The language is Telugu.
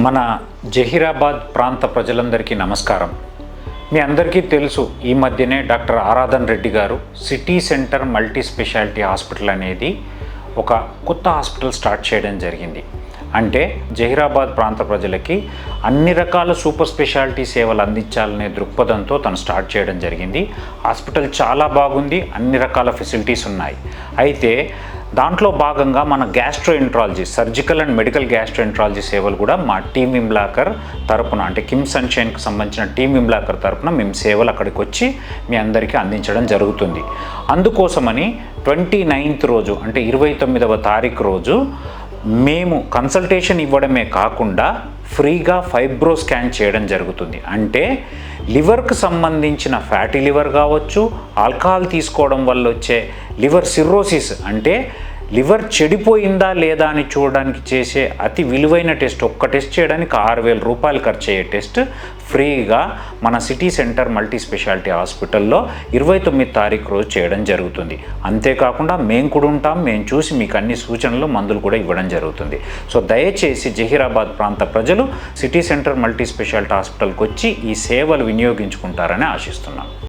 మన జహీరాబాద్ ప్రాంత ప్రజలందరికీ నమస్కారం. మీ అందరికీ తెలుసు, ఈ మధ్యనే డాక్టర్ ఆరాధన్ రెడ్డి గారు city centre multi speciality hospital అనేది ఒక కొత్త హాస్పిటల్ స్టార్ట్ చేయడం జరిగింది. అంటే జహీరాబాద్ ప్రాంత ప్రజలకి అన్ని రకాల సూపర్ స్పెషాలిటీ సేవలు అందించాలనే దృక్పథంతో తను స్టార్ట్ చేయడం జరిగింది. హాస్పిటల్ చాలా బాగుంది, అన్ని రకాల ఫెసిలిటీస్ ఉన్నాయి. అయితే దాంట్లో భాగంగా మన gastroenterology, surgical and medical gastroenterology సేవలు కూడా మా టీమ్ ఇమ్లాకర్ తరపున, అంటే కిమ్ సన్షైన్కి సంబంధించిన టీమ్ ఇమ్లాకర్ తరపున మేము సేవలు అక్కడికి వచ్చి మీ అందరికీ అందించడం జరుగుతుంది. అందుకోసమని 29th రోజు, అంటే 29వ తారీఖు రోజు మేము కన్సల్టేషన్ ఇవ్వడమే కాకుండా ఫ్రీగా ఫైబ్రో స్కాన్ చేయడం జరుగుతుంది. అంటే లివర్కి సంబంధించిన ఫ్యాటీ లివర్ కావచ్చు, ఆల్కహాల్ తీసుకోవడం వల్ల వచ్చే లివర్ సిర్రోసిస్, అంటే లివర్ చెడిపోయిందా లేదా అని చూడడానికి చేసే అతి విలువైన టెస్ట్, ఒక్క టెస్ట్ చేయడానికి 6,000 రూపాయలు ఖర్చు అయ్యే టెస్ట్ ఫ్రీగా మన సిటీ సెంటర్ మల్టీ స్పెషాలిటీ హాస్పిటల్లో 29వ తారీఖు రోజు చేయడం జరుగుతుంది. అంతేకాకుండా మేము కూడా ఉంటాం, మేము చూసి మీకు అన్ని సూచనలు, మందులు కూడా ఇవ్వడం జరుగుతుంది. సో దయచేసి జహీరాబాద్ ప్రాంత ప్రజలు సిటీ సెంటర్ మల్టీ స్పెషాలిటీ హాస్పిటల్కి వచ్చి ఈ సేవలు వినియోగించుకుంటారని ఆశిస్తున్నాం.